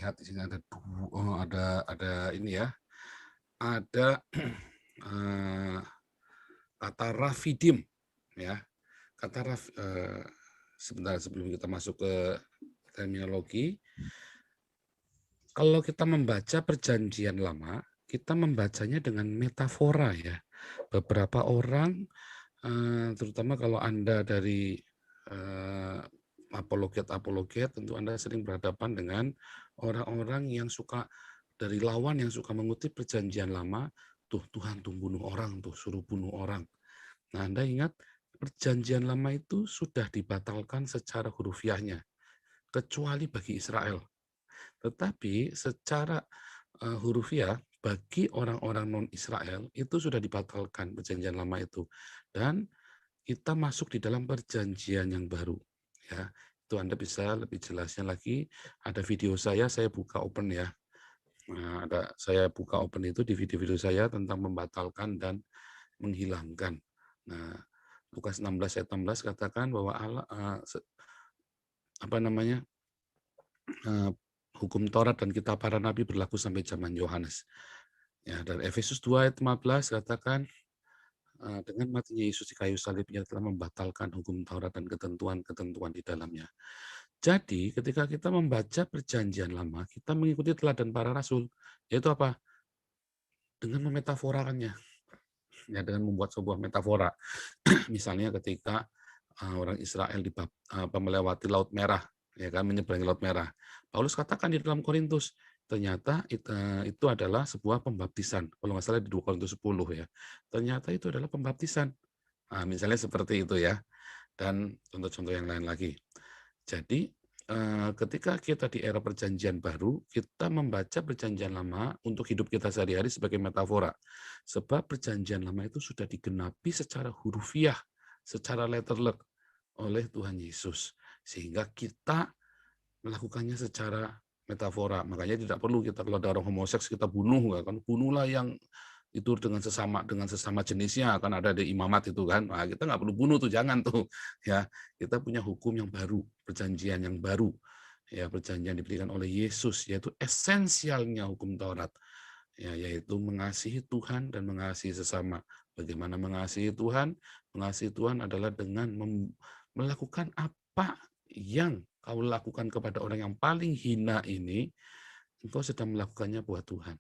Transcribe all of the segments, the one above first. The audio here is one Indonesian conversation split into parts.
lihat di sini ada ini ya, ada kata rafidim ya. Sebentar sebelum kita masuk ke terminologi, kalau kita membaca Perjanjian Lama, kita membacanya dengan metafora ya. Beberapa orang, terutama kalau Anda dari apologet-apologet, tentu Anda sering berhadapan dengan orang-orang yang suka dari lawan yang suka mengutip Perjanjian Lama, tuh Tuhan tuh bunuh orang tuh, suruh bunuh orang. Nah, Anda ingat Perjanjian Lama itu sudah dibatalkan secara hurufiahnya, kecuali bagi Israel. Tetapi secara hurufiah bagi orang-orang non-Israel itu sudah dibatalkan Perjanjian Lama itu. Dan kita masuk di dalam perjanjian yang baru. Ya, itu Anda bisa lebih jelasnya lagi. Ada video saya buka open ya. Nah, saya buka open itu di video-video saya tentang membatalkan dan menghilangkan. Nah, Lukas 16 ayat 16 katakan bahwa Allah apa namanya hukum Taurat dan kitab para nabi berlaku sampai zaman Yohanes. Ya, dan Efesus 2 ayat 15 katakan dengan matinya Yesus di kayu salib ia telah membatalkan hukum Taurat dan ketentuan-ketentuan di dalamnya. Jadi, ketika kita membaca Perjanjian Lama, kita mengikuti teladan para rasul, yaitu apa? Dengan memetaforakannya, ya dengan membuat sebuah metafora. Misalnya ketika orang Israel melewati Laut Merah, ya kan, menyeberangi Laut Merah. Paulus katakan di dalam Korintus, ternyata itu adalah sebuah pembaptisan. Kalau nggak salah di 2 Korintus 10 ya. Ternyata itu adalah pembaptisan. Nah, misalnya seperti itu ya. Dan contoh-contoh yang lain lagi. Jadi ketika kita di era perjanjian baru, kita membaca perjanjian lama untuk hidup kita sehari-hari sebagai metafora. Sebab perjanjian lama itu sudah digenapi secara hurufiah, secara letterlek oleh Tuhan Yesus. Sehingga kita melakukannya secara metafora. Makanya tidak perlu kita kalau ada orang homoseks kita bunuh, kan bunuhlah yang itu dengan sesama jenisnya, kan ada di imamat itu kan. Nah, kita nggak perlu bunuh tuh, jangan tuh ya. Kita punya hukum yang baru, perjanjian yang baru. Ya, perjanjian diberikan oleh Yesus yaitu esensialnya hukum Taurat. Ya, yaitu mengasihi Tuhan dan mengasihi sesama. Bagaimana mengasihi Tuhan? Mengasihi Tuhan adalah dengan melakukan apa yang kau lakukan kepada orang yang paling hina ini, engkau sedang melakukannya buat Tuhan.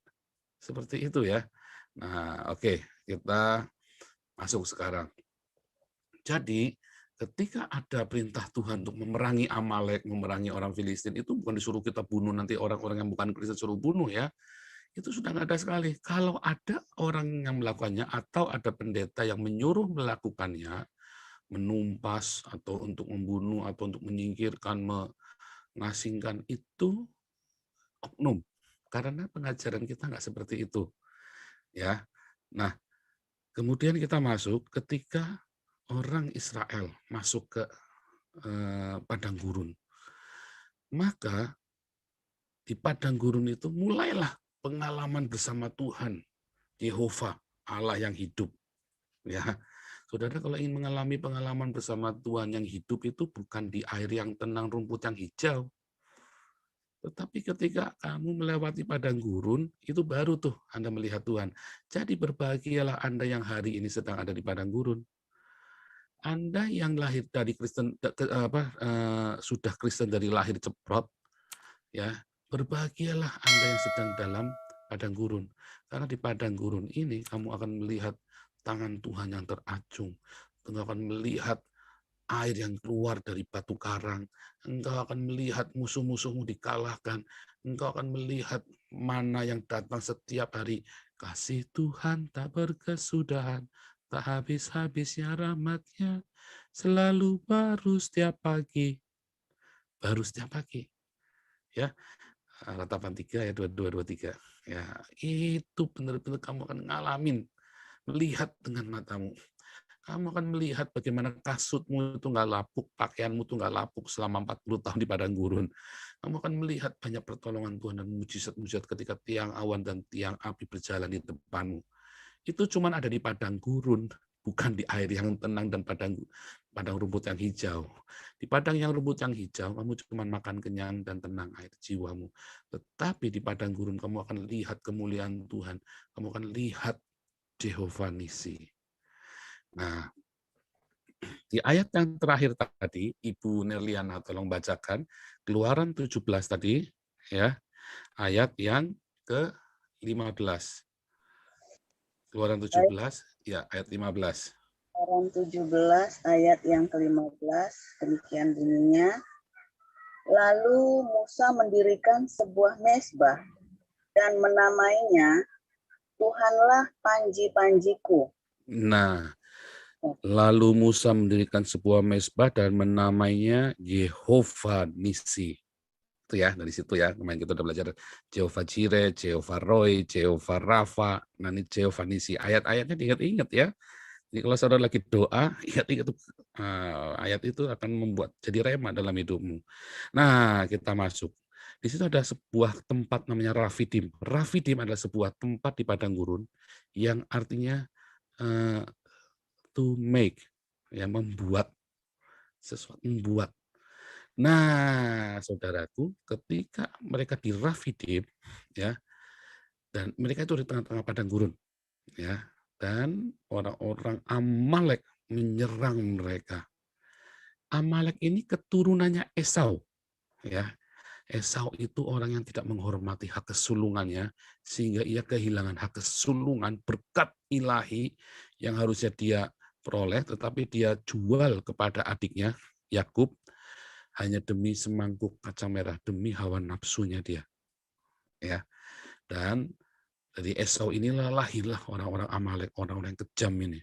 Seperti itu ya. Nah, oke, kita masuk sekarang. Jadi, ketika ada perintah Tuhan untuk memerangi Amalek, memerangi orang Filistin, itu bukan disuruh kita bunuh nanti orang-orang yang bukan Kristen suruh bunuh ya. Itu sudah nggak ada sekali. Kalau ada orang yang melakukannya atau ada pendeta yang menyuruh melakukannya, menumpas atau untuk membunuh atau untuk menyingkirkan, mengasingkan, itu oknum. Karena pengajaran kita nggak seperti itu. Ya. Nah, kemudian kita masuk ketika orang Israel masuk ke padang gurun. Maka di padang gurun itu mulailah pengalaman bersama Tuhan, Yehova, Allah yang hidup. Ya, saudara kalau ingin mengalami pengalaman bersama Tuhan yang hidup itu bukan di air yang tenang, rumput yang hijau. Tetapi ketika kamu melewati padang gurun, itu baru tuh Anda melihat Tuhan. Jadi berbahagialah Anda yang hari ini sedang ada di padang gurun. Anda yang lahir dari Kristen sudah Kristen dari lahir ceprot, ya berbahagialah Anda yang sedang dalam padang gurun. Karena di padang gurun ini kamu akan melihat tangan Tuhan yang teracung. Engkau akan melihat air yang keluar dari batu karang. Engkau akan melihat musuh-musuhmu dikalahkan. Engkau akan melihat mana yang datang setiap hari. Kasih Tuhan tak berkesudahan, tak habis-habisnya rahmat-Nya, selalu baru setiap pagi. Baru setiap pagi. Ya, Ratapan 3 ya 2223. Ya, itu benar-benar kamu akan ngalamin, melihat dengan matamu. Kamu akan melihat bagaimana kasutmu itu nggak lapuk, pakaianmu itu nggak lapuk selama 40 tahun di padang gurun. Kamu akan melihat banyak pertolongan Tuhan dan mujizat-mujizat ketika tiang awan dan tiang api berjalan di depanmu. Itu cuma ada di padang gurun. bukan di air yang tenang dan padang rumput yang hijau. Di padang yang rumput yang hijau, kamu cuma makan kenyang dan tenang air jiwamu. Tetapi di padang gurun kamu akan lihat kemuliaan Tuhan. Kamu akan lihat Jehovah Nisi. Nah, di ayat yang terakhir tadi, Ibu Nerliana tolong bacakan Keluaran 17 tadi, ya, ayat yang ke-15. Keluaran 17, ya, ayat 15. Keluaran 17 ayat yang ke-15, demikian bunyinya. Lalu Musa mendirikan sebuah mezbah dan menamainya Tuhanlah panji-panjiku. Nah, lalu Musa mendirikan sebuah mezbah dan menamainya Jehovah Nisi. Itu ya, dari situ ya. Kemarin kita udah belajar Jehovah Jireh, Jehovah Roy, Jehovah Rafa. Nah, ini Jehovah Nisi. Ayat-ayatnya diingat-ingat ya. Jadi kalau saudara lagi doa, ingat-ingat ayat itu akan membuat jadi rema dalam hidupmu. Nah, kita masuk. Di situ ada sebuah tempat namanya Rafidim. Rafidim adalah sebuah tempat di padang gurun yang artinya to make, ya, membuat sesuatu, membuat. Nah, saudaraku, ketika mereka di Rafidim, ya, dan mereka itu di tengah-tengah padang gurun, ya, dan orang-orang Amalek menyerang mereka. Amalek ini keturunannya Esau, ya. Esau itu orang yang tidak menghormati hak kesulungannya, sehingga ia kehilangan hak kesulungan berkat ilahi yang harusnya dia peroleh, tetapi dia jual kepada adiknya, Yakub, hanya demi semangkuk kacang merah, demi hawa nafsunya dia. Ya, dan dari Esau inilah lahirlah orang-orang Amalek, orang-orang yang kejam ini.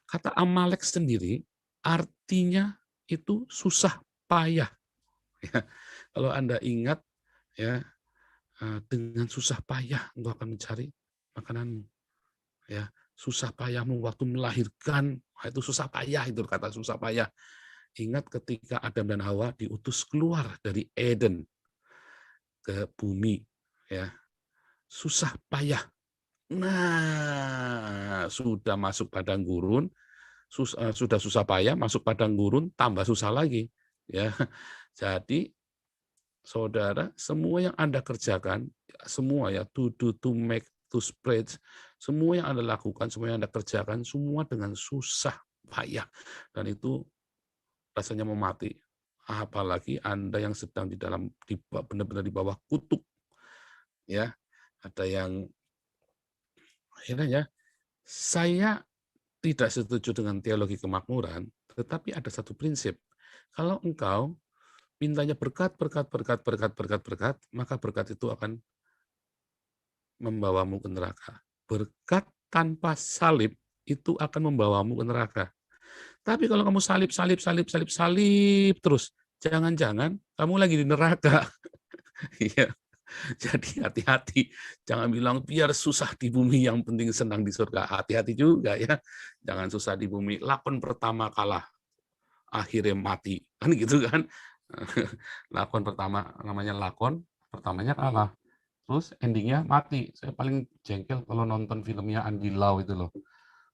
Kata Amalek sendiri artinya itu susah payah. Ya, kalau Anda ingat, ya, dengan susah payah engkau akan mencari makananmu. Ya, susah payahmu waktu melahirkan, itu susah payah, itu kata susah payah. Ingat ketika Adam dan Hawa diutus keluar dari Eden ke bumi, ya, susah payah. Nah, sudah masuk padang gurun, sudah susah payah, masuk padang gurun, tambah susah lagi. Ya, jadi saudara, semua yang Anda kerjakan, semua ya, to do, to make, to spread, semua yang Anda lakukan, semua yang Anda kerjakan, semua dengan susah payah. Dan itu rasanya mau mati. Apalagi Anda yang sedang benar-benar di bawah kutuk. Ya, ada yang akhirnya ya, saya tidak setuju dengan teologi kemakmuran, tetapi ada satu prinsip. Kalau engkau mintanya berkat, berkat, berkat, berkat, berkat, berkat, maka berkat itu akan membawamu ke neraka. Berkat tanpa salib itu akan membawamu ke neraka. Tapi kalau kamu salib, salib, salib, salib, salib terus, jangan-jangan kamu lagi di neraka. Iya. Jadi hati-hati, jangan bilang biar susah di bumi yang penting senang di surga. Hati-hati juga ya, jangan susah di bumi. Lakon pertama kalah, akhirnya mati, kan gitu kan? Lakon pertama namanya lakon, pertamanya kalah, terus endingnya mati. Saya paling jengkel kalau nonton filmnya Andi Lau itu loh.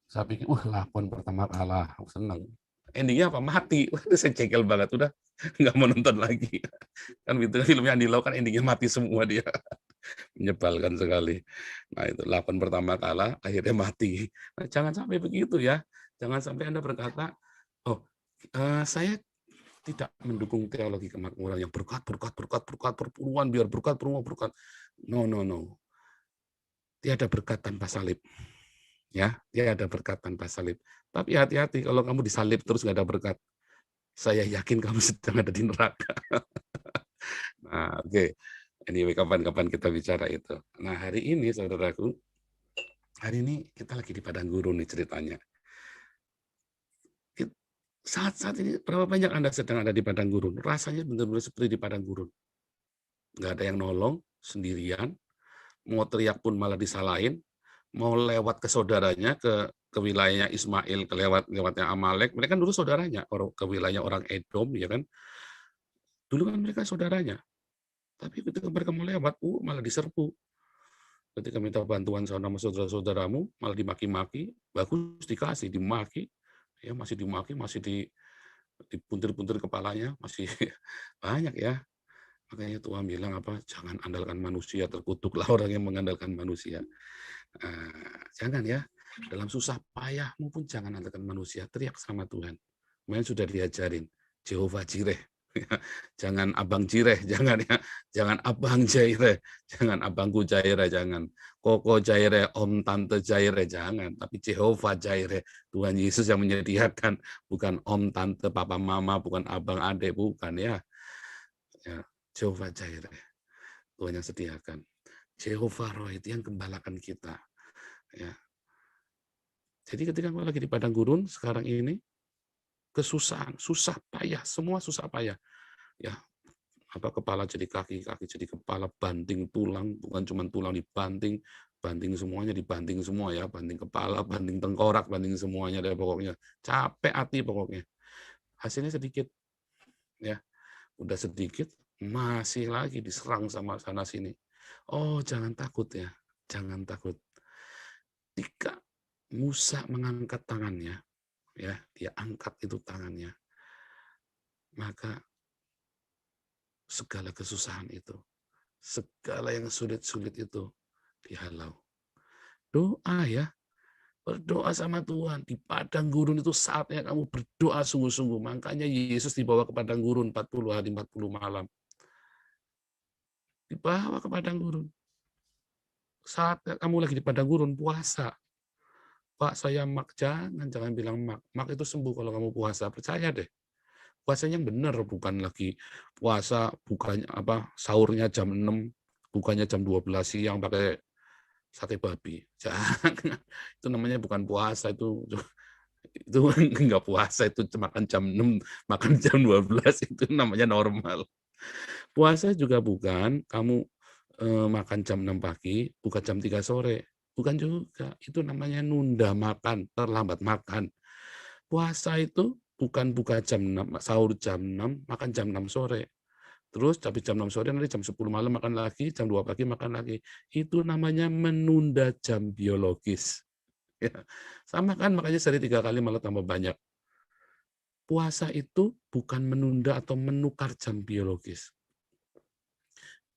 Saya pikir, lakon pertama kalah, aku seneng. Endingnya apa? Mati. Wah, itu saya jengkel banget, udah nggak mau nonton lagi. Kan gitu filmnya Andi Lau kan endingnya mati semua dia. Menyebalkan sekali. Nah, itu lakon pertama kalah, akhirnya mati. Nah, jangan sampai begitu ya. Jangan sampai Anda berkata, oh, saya tidak mendukung teologi kemakmuran yang berkat, berkat, berkat, berkat, perpuluhan, biar berkat, perpuluhan, berkat. No, no, no. Tiada berkat tanpa salib. Ya, tiada berkat tanpa salib. Tapi hati-hati kalau kamu disalib terus nggak ada berkat. Saya yakin kamu sedang ada di neraka. Nah, oke. Anyway, kapan-kapan kita bicara itu. Nah, hari ini, saudaraku, hari ini kita lagi di padang gurun nih ceritanya. Saat-saat ini, berapa banyak Anda sedang ada di padang gurun? Rasanya benar-benar seperti di padang gurun. Nggak ada yang nolong, sendirian, mau teriak pun malah disalahin, mau lewat ke saudaranya, ke wilayahnya Ismail, lewatnya Amalek, mereka kan dulu saudaranya, ke wilayah orang Edom, ya kan? Dulu kan mereka saudaranya. Tapi ketika mereka mau lewat, malah diserbu. Ketika minta bantuan sama saudara-saudaramu, malah dimaki-maki, bagus dikasih, dimaki, ya masih dimaki, masih dipuntir-puntir kepalanya, masih banyak ya. Makanya Tuhan bilang apa, jangan andalkan manusia, terkutuklah orang yang mengandalkan manusia. Jangan ya, dalam susah payahmu pun jangan andalkan manusia, teriak sama Tuhan. Kemarin sudah diajarin, Jehovah Jireh. Jangan abang Jireh, jangan ya, jangan abang Jaireh, jangan abangku Jaireh, jangan koko Jaireh, om tante Jaireh, jangan, tapi Jehovah Jaireh, Tuhan Yesus yang menyediakan, bukan om tante papa mama, bukan abang adik, bukan ya. Ya, Jehovah Jireh, Tuhan yang sediakan. Jehovah Roh itu yang gembalakan kita. Ya. Jadi ketika kau lagi di padang gurun sekarang ini, kesusahan, susah payah, semua susah payah. Ya, apa kepala jadi kaki, kaki jadi kepala, banting tulang, bukan cuma tulang dibanting, banting semuanya, dibanting semua ya, banting kepala, banting tengkorak, banting semuanya deh pokoknya. Capek hati pokoknya. Hasilnya sedikit. Ya, udah sedikit, masih lagi diserang sama sana sini. Oh, jangan takut ya, jangan takut. Ketika Musa mengangkat tangannya, ya, dia angkat itu tangannya, maka segala kesusahan itu, segala yang sulit-sulit itu dihalau. Doa ya, berdoa sama Tuhan. Di padang gurun itu saatnya kamu berdoa sungguh-sungguh. Makanya Yesus dibawa ke padang gurun 40 hari 40 malam. Dibawa ke padang gurun. Saat kamu lagi di padang gurun puasa, Pak saya mak, jangan bilang mak. Mak itu sembuh kalau kamu puasa, percaya deh. Puasanya yang benar, bukan lagi puasa bukannya apa sahurnya jam 6, bukannya jam 12 siang pakai sate babi. Jangan. Itu namanya bukan puasa, itu enggak puasa, itu makan jam 6, makan jam 12 itu namanya normal. Puasa juga bukan kamu makan jam 6 pagi, buka jam 3 sore. Bukan juga, itu namanya nunda makan, terlambat makan. Puasa itu bukan buka jam 6, sahur jam 6, makan jam 6 sore. Terus habis jam 6 sore nanti jam 10 malam makan lagi, jam 2 pagi makan lagi. Itu namanya menunda jam biologis. Ya. Sama kan, makanya sehari 3 kali malah tambah banyak. Puasa itu bukan menunda atau menukar jam biologis.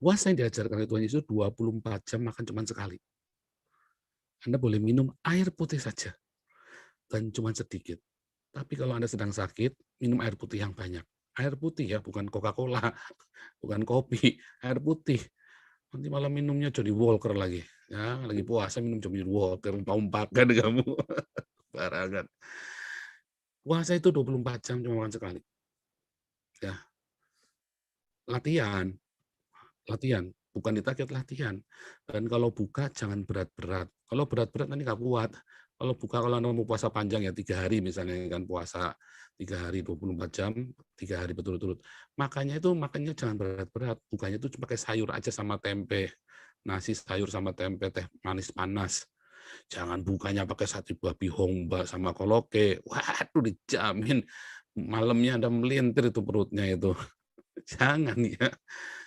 Puasa yang diajarkan oleh Tuhan Yesus 24 jam makan cuma sekali. Anda boleh minum air putih saja, dan cuma sedikit. Tapi kalau Anda sedang sakit, minum air putih yang banyak. Air putih ya, bukan Coca-Cola, bukan kopi, air putih. Nanti malah minumnya Johnny Walker lagi. Ya, lagi puasa minum Johnny Walker, paumpakan kamu. Barangan. Puasa itu 24 jam cuma makan sekali. Ya. Latihan, bukan ditarget, latihan. Dan kalau buka jangan berat-berat. Kalau berat-berat nanti nggak kuat. Kalau buka, kalau Anda mau puasa panjang ya 3 hari misalnya kan, puasa 3 hari 24 jam, 3 hari berturut-turut. Makanya jangan berat-berat. Bukanya itu pakai sayur aja sama tempe. Nasi sayur sama tempe, teh manis panas. Jangan bukanya pakai sate babi homba sama koloke. Waduh, dijamin malamnya Anda melintir itu perutnya itu. Jangan ya.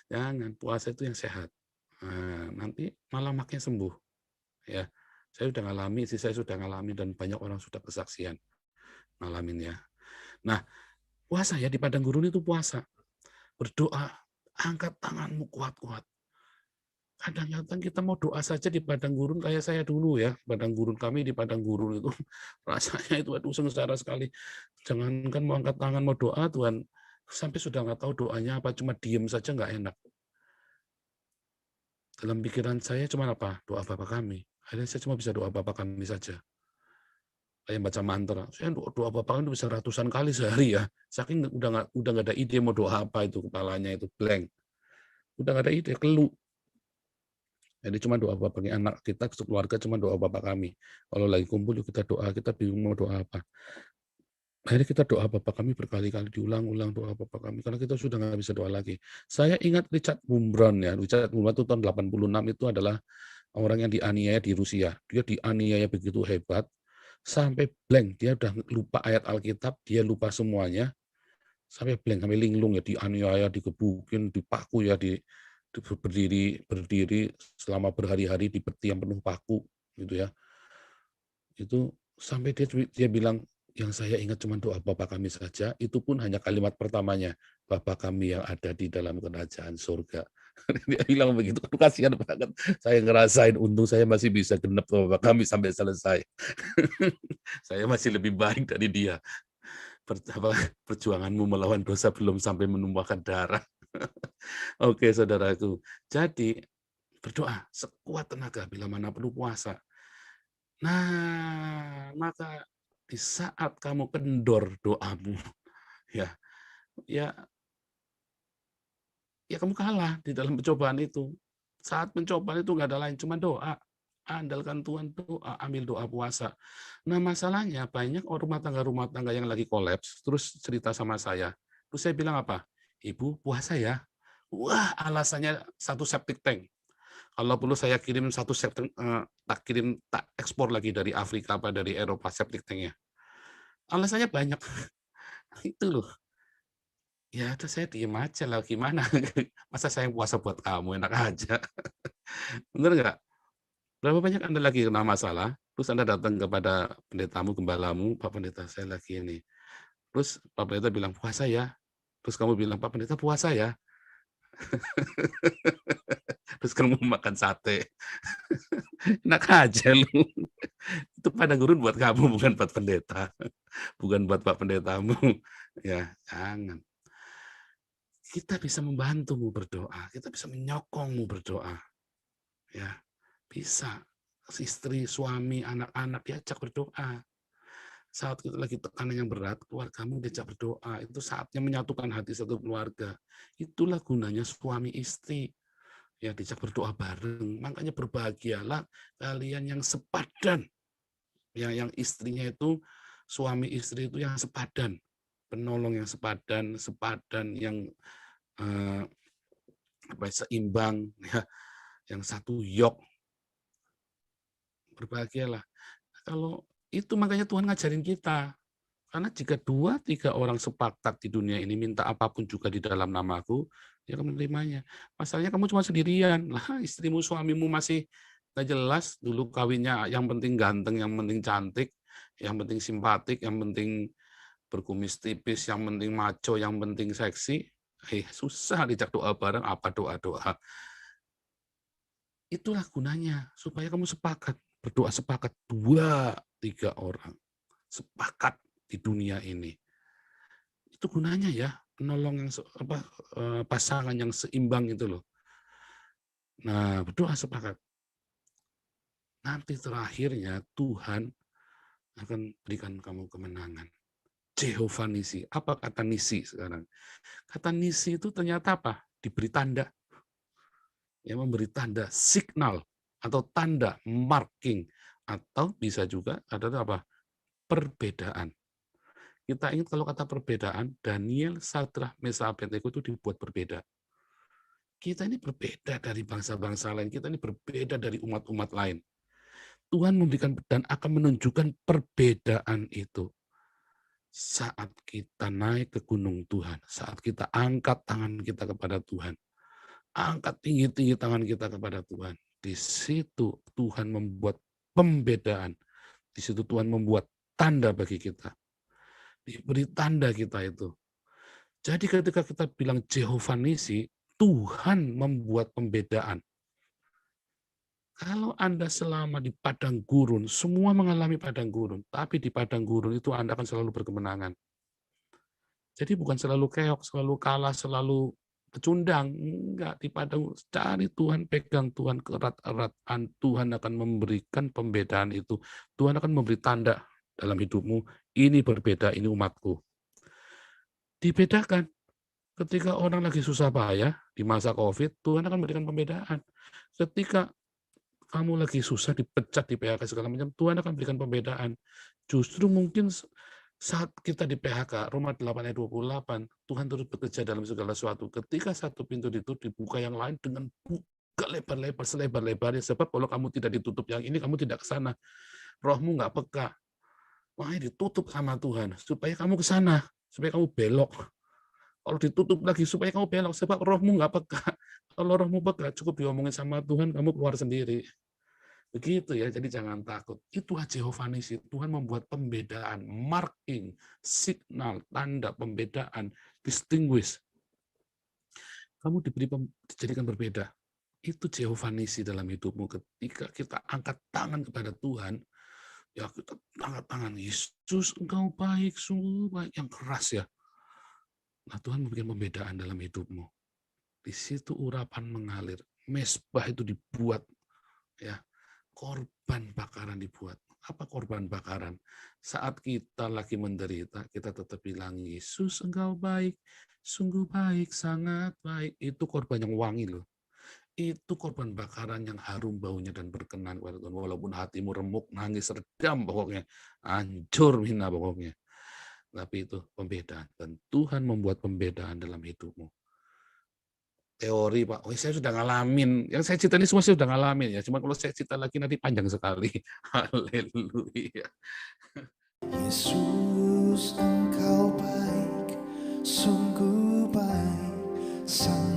Jangan, puasa itu yang sehat. Nah, nanti malah makin sembuh. Ya, saya sudah ngalami sih, saya sudah ngalami dan banyak orang sudah kesaksian ngalamin ya. Nah, puasa ya di padang gurun itu puasa. Berdoa, angkat tanganmu kuat-kuat. Kadang-kadang kita mau doa saja di padang gurun kayak saya dulu ya, padang gurun kami di padang gurun itu rasanya itu aduh sengsara sekali. Jangankan mau angkat tangan mau doa Tuhan, sampai sudah nggak tahu doanya apa, cuma diem saja nggak enak. Dalam pikiran saya cuma apa? Doa Bapa kami. Akhirnya saya cuma bisa doa Bapa kami saja. Kayak baca mantra. Saya doa Bapa kami bisa ratusan kali sehari ya. Saking udah nggak ada ide mau doa apa, itu kepalanya itu blank. Udah nggak ada ide, kelu. Jadi cuma doa Bapa kami, anak kita keluarga cuma doa Bapa kami. Kalau lagi kumpul kita doa, kita bingung mau doa apa. Akhirnya kita doa Bapa kami berkali-kali, diulang-ulang doa Bapa kami, karena kita sudah nggak bisa doa lagi. Saya ingat Richard Wurmbrand ya. Richard Wurmbrand itu tahun 86 itu adalah orang yang dianiaya di Rusia. Dia dianiaya begitu hebat, sampai blank. Dia udah lupa ayat Alkitab, dia lupa semuanya, sampai blank, sampai linglung ya, dianiaya, digebukin, dipaku ya, berdiri selama berhari-hari di peti yang penuh paku, gitu ya. Itu sampai dia bilang, "Yang saya ingat cuma doa Bapa kami saja," itu pun hanya kalimat pertamanya, "Bapa kami yang ada di dalam kerajaan surga." Dia bilang begitu, aduh kasihan banget. Saya ngerasain untung saya masih bisa genep Bapa kami sampai selesai. Saya masih lebih baik dari dia. Perjuanganmu melawan dosa belum sampai menumpahkan darah. Oke, saudaraku. Jadi, berdoa sekuat tenaga bila mana perlu puasa. Nah, maka di saat kamu kendor doamu, ya, ya, ya kamu kalah di dalam pencobaan itu. Saat pencobaan itu nggak ada lain, cuma doa. Andalkan Tuhan, doa, ambil doa puasa. Nah, masalahnya banyak rumah tangga yang lagi kolaps, terus cerita sama saya. Terus saya bilang apa? "Ibu, puasa ya?" Wah, alasannya satu septic tank. Kalau perlu saya kirim satu septic, tak ekspor lagi dari Afrika apa dari Eropa septic tanknya. Alasannya banyak. Itu loh. Ya udah saya diem aja lah, gimana? Masa saya puasa buat kamu, enak aja. Bener nggak? Berapa banyak Anda lagi kena masalah, terus Anda datang kepada pendetamu, gembalamu, "Pak Pendeta, saya lagi ini." Terus Pak Pendeta bilang, "Puasa ya?" Terus kamu bilang, "Pak Pendeta, puasa ya?" Terus kamu makan sate. Enak aja lu. Itu padang gurun buat kamu, bukan buat pendeta. Bukan buat Pak Pendetamu. Ya, jangan. Kita bisa membantumu berdoa, kita bisa menyokongmu berdoa. Ya, bisa. Istri, suami, anak-anak diajak berdoa. Saat kita lagi tekanan yang berat, keluargamu diajak berdoa. Itu saatnya menyatukan hati satu keluarga. Itulah gunanya suami istri. Ya, diajak berdoa bareng. Makanya berbahagialah kalian yang sepadan. Ya, yang istrinya itu, suami istri itu yang sepadan. Penolong yang sepadan, yang seimbang, ya, yang satu yok. Berbahagialah. Kalau itu makanya Tuhan ngajarin kita. Karena jika 2, 3 orang sepakat di dunia ini minta apapun juga di dalam namaku, dia akan menerimanya. Masalahnya kamu cuma sendirian. Lah, istrimu, suamimu masih nggak jelas, dulu kawinnya yang penting ganteng, yang penting cantik, yang penting simpatik, yang penting berkumis tipis, yang penting maco, yang penting seksi. Susah dijak doa bareng, apa doa-doa. Itulah gunanya, supaya kamu sepakat, berdoa sepakat 2, 3 orang. Sepakat di dunia ini. Itu gunanya ya, penolong yang pasangan yang seimbang itu loh. Nah, berdoa sepakat. Nanti terakhirnya Tuhan akan berikan kamu kemenangan. Jehovah Nisi. Apa kata Nisi sekarang? Kata Nisi itu ternyata apa? Diberi tanda. Yang memberi tanda, signal, atau tanda, marking. Atau bisa juga ada apa? Perbedaan. Kita ingat kalau kata perbedaan, Daniel, Sadrah, Mesah, Abednego itu dibuat berbeda. Kita ini berbeda dari bangsa-bangsa lain, kita ini berbeda dari umat-umat lain. Tuhan memberikan dan akan menunjukkan perbedaan itu saat kita naik ke gunung Tuhan, saat kita angkat tangan kita kepada Tuhan, angkat tinggi-tinggi tangan kita kepada Tuhan. Di situ Tuhan membuat pembedaan, di situ Tuhan membuat tanda bagi kita. Diberi tanda kita itu. Jadi ketika kita bilang Jehovah Nisi, Tuhan membuat pembedaan. Kalau Anda selama di padang gurun, semua mengalami padang gurun, tapi di padang gurun itu Anda akan selalu berkemenangan. Jadi bukan selalu keok, selalu kalah, selalu pecundang. Enggak, di padang cari Tuhan, pegang Tuhan erat-erat. Tuhan akan memberikan pembedaan itu. Tuhan akan memberi tanda dalam hidupmu, ini berbeda, ini umatku. Dibedakan. Ketika orang lagi susah payah di masa COVID, Tuhan akan memberikan pembedaan. Ketika kamu lagi susah, dipecat, di PHK segala macam, Tuhan akan berikan pembedaan. Justru mungkin saat kita di PHK, Roma 8 ayat 28, Tuhan terus bekerja dalam segala sesuatu. Ketika satu pintu ditutup, dibuka yang lain dengan buka lebar-lebar, selebar-lebarnya. Sebab kalau kamu tidak ditutup yang ini, kamu tidak ke sana. Rohmu nggak peka. Makanya ditutup sama Tuhan, supaya kamu ke sana, supaya kamu belok. Kalau ditutup lagi supaya kamu belok, sebab rohmu nggak peka. Kalau rohmu peka, cukup diomongin sama Tuhan, kamu keluar sendiri. Begitu ya, jadi jangan takut. Itulah Jehovah Nisi. Tuhan membuat pembedaan, marking, signal, tanda pembedaan, distinguish. Kamu dijadikan berbeda. Itu Jehovah Nisi dalam hidupmu. Ketika kita angkat tangan kepada Tuhan, ya kita angkat tangan, Yesus engkau baik, sungguh baik, yang keras ya. Nah Tuhan memberikan pembedaan dalam hidupmu. Di situ urapan mengalir, mezbah itu dibuat, ya. Korban bakaran dibuat. Apa korban bakaran? Saat kita lagi menderita, kita tetap bilang, Yesus engkau baik, sungguh baik, sangat baik. Itu korban yang wangi loh. Itu korban bakaran yang harum baunya dan berkenan kepada Tuhan. Walaupun hatimu remuk, nangis, redam pokoknya. Hancur mina pokoknya. Tapi itu pembedaan. Dan Tuhan membuat pembedaan dalam hidupmu. Teori Pak, oh saya sudah ngalamin. Yang saya cerita ini semua saya sudah ngalamin ya. Cuma kalau saya cerita lagi nanti panjang sekali. Haleluya. Yesus engkau baik, sungguh baik, sangat